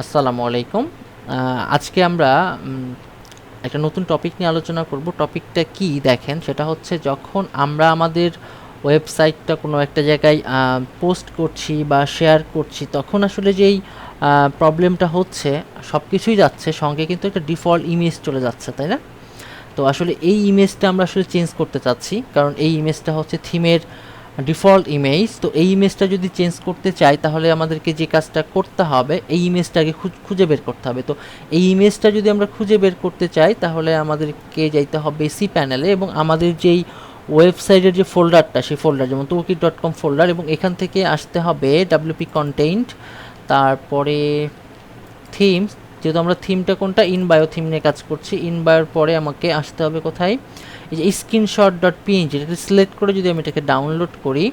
আসসালামু আলাইকুম। আজকে আমরা একটা নতুন টপিক নিয়ে আলোচনা করব। টপিকটা কি দেখেন, সেটা হচ্ছে যখন আমরা আমাদের ওয়েবসাইটটা কোনো একটা জায়গায় পোস্ট করছি বা শেয়ার করছি, তখন আসলে যেই প্রবলেমটা হচ্ছে, সব কিছুই যাচ্ছে, সঙ্গে কিন্তু একটা ডিফল্ট ইমেজ চলে যাচ্ছে, তাই না? তো আসলে এই ইমেজটা আমরা আসলে চেঞ্জ করতে চাচ্ছি, কারণ এই ইমেজটা হচ্ছে থিমের ডিফল্ট ইমেজ। তো এই ইমেজটা যদি চেঞ্জ করতে চাই, তাহলে আমাদেরকে যে কাজটা করতে হবে, এই ইমেজটাকে খুঁজে বের করতে হবে। তো এই ইমেজটা যদি আমরা খুঁজে বের করতে চাই, তাহলে আমাদেরকে যাইতে হবে সি প্যানেলে, এবং আমাদের যেই ওয়েবসাইটের যে ফোল্ডারটা, সেই ফোল্ডার যেমন toolkit.com ফোল্ডার, এবং এখান থেকে আসতে হবে wp কন্টেন্ট, তারপরে থিমস। যেহেতু আমরা থিমটা কোনটা, ইন বায়ো থিম নিয়ে কাজ করছি, ইন বায়োর পরে আমাকে আসতে হবে কোথায়, এই যে স্ক্রিনশট ডট পিএনজি, এটাকে সিলেক্ট করে যদি আমি এটাকে ডাউনলোড করি,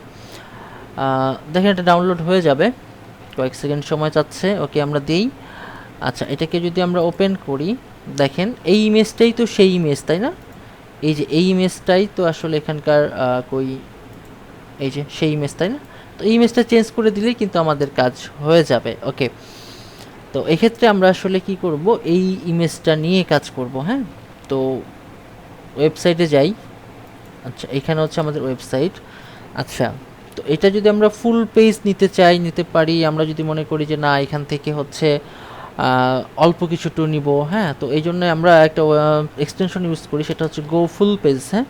দেখেন এটা ডাউনলোড হয়ে যাবে, কয়েক সেকেন্ড সময় চাচ্ছে। ওকে, আমরা দিই। আচ্ছা, এটাকে যদি আমরা ওপেন করি, দেখেন এই ইমেজটাই তো সেই ইমেজ, তাই না? এই যে এই ইমেজটাই তো আসলে এখানকার কই, এই যে সেই ইমেজ, তাই না? তো এই ইমেজটা চেঞ্জ করে দিলেই কিন্তু আমাদের কাজ হয়ে যাবে। ওকে, তো এক্ষেত্রে আমরা আসলে কি করব, এই ইমেজটা নিয়ে কাজ করব। হ্যাঁ, তো ওয়েবসাইটে যাই। আচ্ছা, এখানে হচ্ছে আমাদের ওয়েবসাইট। আচ্ছা, তো এটা যদি আমরা ফুল পেজ নিতে চাই, নিতে পারি। আমরা যদি মনে করি যে না, এখান থেকে হচ্ছে অল্প কিছুটু নিব, হ্যাঁ, তো এই জন্য আমরা একটা এক্সটেনশন ইউজ করি, সেটা হচ্ছে গো ফুল পেজ। হ্যাঁ,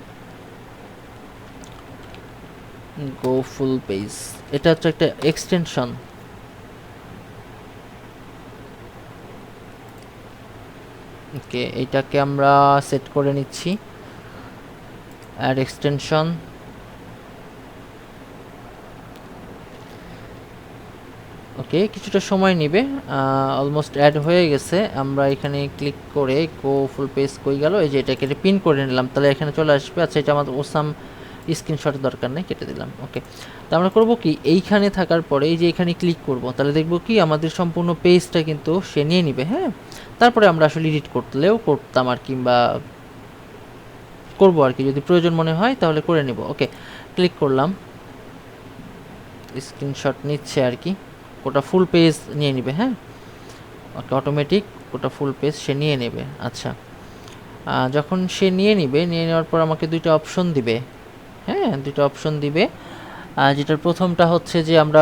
গো ফুল পেজ, এটা হচ্ছে একটা এক্সটেনশন। ওকে, এইটাকে আমরা সেট করে নিচ্ছি, অ্যাড এক্সটেনশন। ওকে, কিছুটা সময় নেবে, অলমোস্ট অ্যাড হয়ে গেছে। আমরা এখানে ক্লিক করে গো ফুল পেজ কই গেল, এই যে এটাকে পিন করে নিলাম, তাহলে এখানে চলে আসবে। আচ্ছা, এটা আমাদের ওসাম স্ক্রিনশটের দরকার নেই, কেটে দিলাম। ওকে, তো আমরা করবো কি, এইখানে থাকার পরে এই যে এখানে ক্লিক করব, তাহলে দেখবো কি আমাদের সম্পূর্ণ পেজটা কিন্তু সে নিয়ে নিবে। হ্যাঁ, তারপরে আমরা আসলে এডিট করলেও করতাম আর, কিংবা করবো আর কি, যদি প্রয়োজন মনে হয় তাহলে করে নিব। ওকে, ক্লিক করলাম, স্ক্রিনশট নিচ্ছে আর কি, ওটা ফুল পেজ নিয়ে নিবে। হ্যাঁ, ওকে, অটোমেটিক ওটা ফুল পেজ সে নিয়ে নেবে। আচ্ছা, যখন সে নিয়ে নেওয়ার পর আমাকে দুইটা অপশন দিবে। হ্যাঁ, দুইটা অপশন দিবে, যেটার প্রথমটা হচ্ছে যে আমরা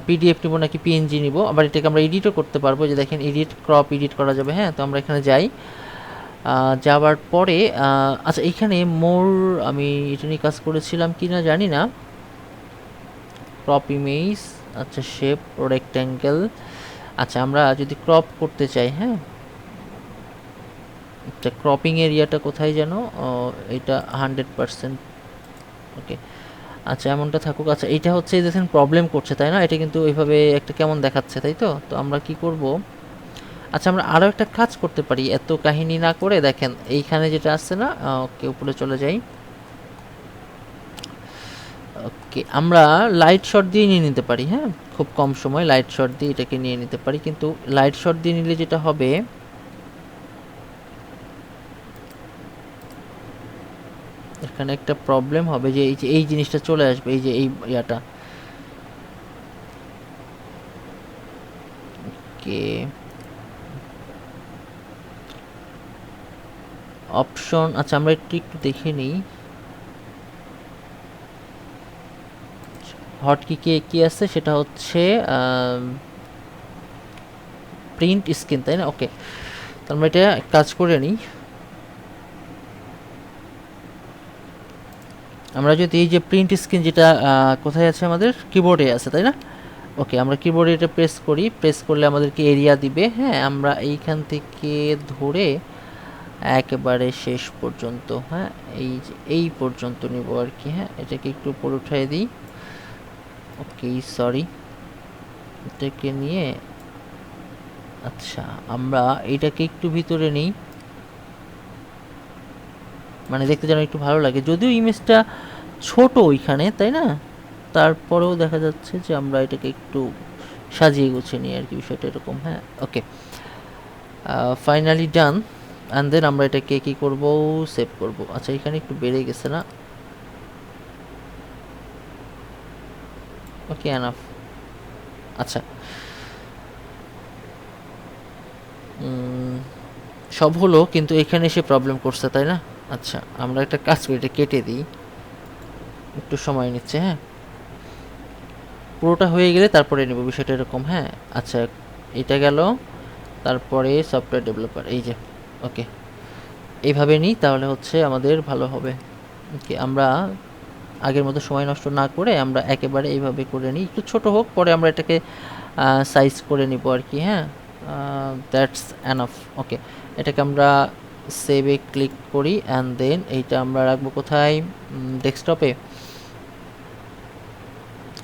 পিডিএফ নিব নাকি পিএনজি নিব। আবার এটাকে আমরা এডিটও করতে পারবো, যে দেখেন এডিট, ক্রপ এডিট করা যাবে। হ্যাঁ, তো আমরা এখানে যাই, যাওয়ার পরে আচ্ছা, এইখানে মোর, আমি এটা নিয়ে কাজ করেছিলাম কি না জানি না, ক্রপ ইমেজ, আচ্ছা শেপ রেক্ট্যাঙ্গেল। আচ্ছা, আমরা যদি ক্রপ করতে চাই, হ্যাঁ, এটা ক্রপিং এরিয়াটা কোথায় যেন, এটা 100%। ওকে, আচ্ছা এমনটা থাকুক। আচ্ছা, এইটা হচ্ছে দেখেন প্রবলেম করছে, তাই না? এটা কিন্তু এইভাবে একটা কেমন দেখাচ্ছে, তাই তো? তো আমরা কি করব, আচ্ছা আমরা আরও একটা কাজ করতে পারি, এত কাহিনী না করে। দেখেন এইখানে যেটা আসছে না, ওকে, উপরে চলে যাই। ওকে, আমরা লাইট শট দিয়ে নিয়ে নিতে পারি। হ্যাঁ, খুব কম সময় লাইট শট দিয়ে এটাকে নিয়ে নিতে পারি, কিন্তু লাইট শট দিয়ে নিলে যেটা হবে, এখানে একটা প্রবলেম হবে, যে এই জিনিসটা চলে আসবে, এই যে এই ইয়াটা। ওকে, অপশন, আচ্ছা আমরা একটু একটু দেখে নিই, হটকি কি আছে, সেটা হচ্ছে প্রিন্ট স্ক্রিন, তাই না? ওকে, তো আমরা এটা কাজ করে নিই। আমরা যদি এই যে প্রিন্ট স্ক্রিন, যেটা কোথায় আছে, আমাদের কিবোর্ডে আছে, তাই না? ওকে, আমরা কিবোর্ডে এটা প্রেস করি, প্রেস করলে আমাদেরকে এরিয়া দিবে। হ্যাঁ, আমরা এইখান থেকে ধরে একেবারে শেষ পর্যন্ত, হ্যাঁ, এই যে এই পর্যন্ত নিব আর কি। হ্যাঁ, এটাকে একটু উপরে উঠাই দিই। ওকে, সরি, এটাকে নিয়ে, আচ্ছা আমরা এইটাকে একটু ভিতরে নিই, মানে দেখতে যেন একটু ভালো লাগে, যদিও ইমেজটা ছোট ওইখানে, তাই না? তারপরেও দেখা যাচ্ছে যে আমরা এটাকে একটু সাজিয়ে গুছিয়ে নিই আর কি, বিষয়টা এরকম। হ্যাঁ, ওকে, ফাইনালি ডান। অ্যান্ড দেন আমরা এটাকে কী করব, সেভ করব। আচ্ছা, এখানে একটু বেড়ে গেছে না? ওকে, এনাফ। আচ্ছা, সব হলো, কিন্তু এখানে এসে প্রবলেম করছে, তাই না? আচ্ছা, আমরা একটা কাজ করি, এটা কেটে দিই, একটু সময় নিচ্ছে। হ্যাঁ, পুরোটা হয়ে গেলে তারপরে নেব, বিষয়টা এরকম। হ্যাঁ, আচ্ছা, এটা গেল, তারপরে সফটওয়্যার ডেভেলপার, এই যে। ওকে, এইভাবে নিই, তাহলে হচ্ছে আমাদের ভালো হবে। ওকে, আমরা আগের মতো সময় নষ্ট না করে আমরা একেবারে এইভাবে করে নিই, একটু ছোট হোক, পরে আমরা এটাকে সাইজ করে নিব আর কি। হ্যাঁ, দ্যাটস এনাফ। ওকে, এটাকে আমরা সেভে ক্লিক করি, অ্যান্ড দেন এইটা আমরা রাখবো কোথায়? ডেস্কটপে।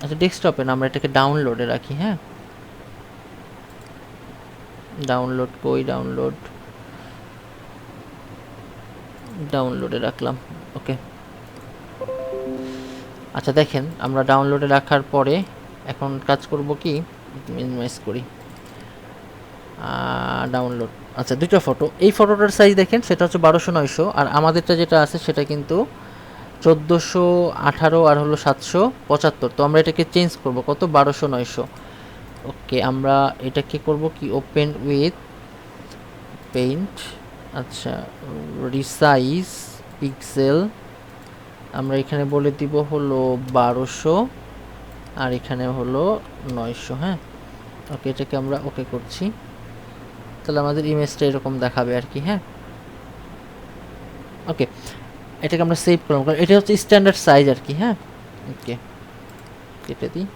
আচ্ছা, ডেস্কটপে না, আমরা এটাকে ডাউনলোডে রাখি। হ্যাঁ, ডাউনলোড কই? ডাউনলোডে রাখলাম। ওকে, আচ্ছা দেখেন, আমরা ডাউনলোডে রাখার পরে এখন কাজ করব কি, মিনিমাইজ করি, ডাউনলোড। আচ্ছা, দুটো ফটো, এই ফটোটার সাইজ দেখেন, সেটা হচ্ছে 1200 × 900, আর আমাদেরটা যেটা আছে সেটা কিন্তু 1418 আর হলো 775। তো আমরা এটাকে চেঞ্জ করব কত? 1200 × 900। ওকে, আমরা এটাকে করব কি, ওপেন উইথ পেইন্ট। আচ্ছা, রিসাইজ পিক্সেল, আমরা এখানে বলে দিব হলো 1200, আর এখানে হলো 900। হ্যাঁ, ওকে, এটাকে আমরা ওকে করছি, তাহলে আমাদের ইমেজটা এরকম দেখাবে আর কি। হ্যাঁ, ওকে, এটাকে আমরা সেভ করলাম, কারণ এটা হচ্ছে স্ট্যান্ডার্ড সাইজ আর কি। হ্যাঁ, ওকে, কেটে দিই।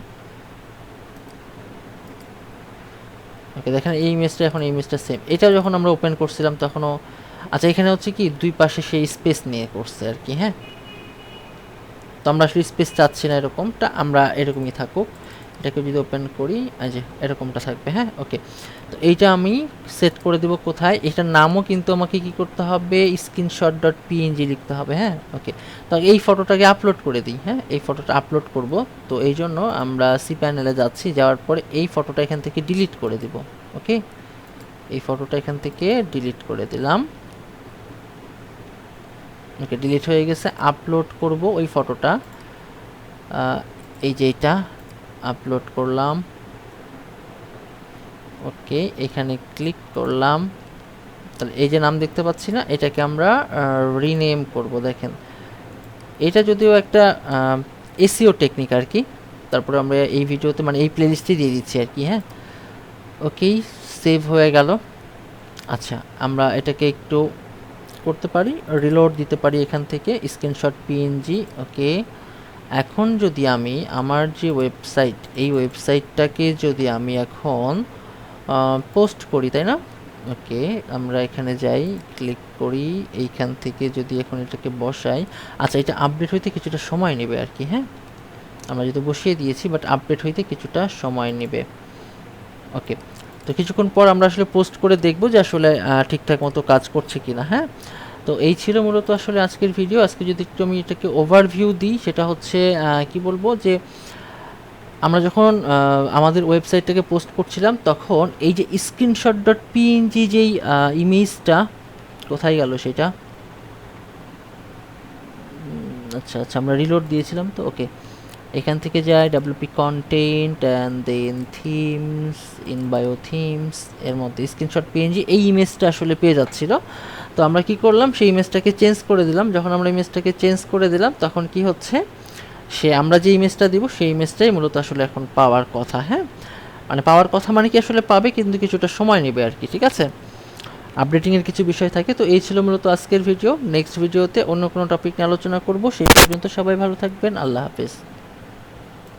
ওকে, দেখেন এই ইমেজটা, এখন এই ইমেজটা সেম। এটা যখন আমরা ওপেন করছিলাম তখনও, আচ্ছা, এখানে হচ্ছে কি দুই পাশে সেই স্পেস নিয়ে করছে আর কি। হ্যাঁ, তো আমরা আসলে স্পেস চাচ্ছি না এরকমটা, আমরা এরকমই থাকুক। এটাকে যদি ওপেন করি, এই যে এরকমটা থাকবে। হ্যাঁ, ওকে, তো এইটা আমি সেট করে দেব কোথায়? এটার নামও কিন্তু আমাকে কি করতে হবে? screenshot.png লিখতে হবে। হ্যাঁ, ওকে, তো এই ফটোটাকে আপলোড করে দিই। হ্যাঁ, এই ফটোটা আপলোড করব, তো এই জন্য আমরা সি প্যানেলে যাচ্ছি, যাওয়ার পরে এই ফটোটা এখান থেকে ডিলিট করে দিব। ওকে, এই ফটোটা এখান থেকে ডিলিট করে দিলাম। ওকে, ডিলিট হয়ে গেছে। আপলোড করব ওই ফটোটা, এই যে এটা আপলোড করলাম। ওকে, এখানে ক্লিক করলাম, তাহলে এই যে নাম দেখতে পাচ্ছি না, এটাকে আমরা রিনেম করব। দেখেন, এটা যদিও একটা এসইও টেকনিক আর কি, তারপরে আমরা এই ভিডিওতে মানে এই প্লেলিস্টে দিয়ে দিচ্ছি আর কি। হ্যাঁ, ওকেই, সেভ হয়ে গেল। আচ্ছা, আমরা এটাকে একটু করতে পারি, রিলোড দিতে পারি এখান থেকে, স্ক্রিনশট পিএনজি। ওকে, এখন যদি আমি আমার যে ওয়েবসাইট, এই ওয়েবসাইটটাকে যদি আমি এখন পোস্ট করি, তাই না? ওকে, আমরা এখানে যাই, ক্লিক করি, এইখান থেকে যদি এখন এটাকে বসাই, আচ্ছা, এটা আপডেট হইতে কিছুটা সময় নেবে আর কি। হ্যাঁ, আমরা যদি বসিয়ে দিয়েছি, বাট আপডেট হইতে কিছুটা সময় নেবে। ওকে, তো কিছুক্ষণ পর আমরা আসলে পোস্ট করে দেখব যে আসলে ঠিকঠাক মতো কাজ করছে কিনা। হ্যাঁ, তো এই ছিল মূলত আসলে আজকের ভিডিও। আজকে যদি একটু আমি এটাকে ওভারভিউ দিই, সেটা হচ্ছে কি বলবো, যে আমরা যখন আমাদের ওয়েবসাইটটাকে পোস্ট করছিলাম, তখন এই যে screenshot.png যেই ইমেজটা, কোথায় গেল সেটা? আচ্ছা আচ্ছা, আমরা রিলোড দিয়েছিলাম তো। ওকে, এখান থেকে যাই, WP content and then themes, in bio themes, এর মধ্যে স্ক্রিনশট পিএনজি এই ইমেজটা আসলে পেয়ে যাচ্ছিল। তো আমরা কি করলাম, সেই ইমেজটাকে চেঞ্জ করে দিলাম। যখন আমরা ইমেজটাকে চেঞ্জ করে দিলাম, তখন কি হচ্ছে, সে আমরা যে ইমেজটা দিব সেই ইমেজটাই মূলত আসলে এখন পাওয়ার কথা। হ্যাঁ, মানে পাওয়ার কথা মানে কি, আসলে পাবে, কিন্তু কিছুটা সময় নেবে আর কি। ঠিক আছে, আপডেটিংয়ের কিছু বিষয় থাকে। তো এই ছিল মূলত আজকের ভিডিও। নেক্সট ভিডিওতে অন্য কোনো টপিক নিয়ে আলোচনা করব। সেই পর্যন্ত সবাই ভালো থাকবেন। আল্লাহ হাফেজ।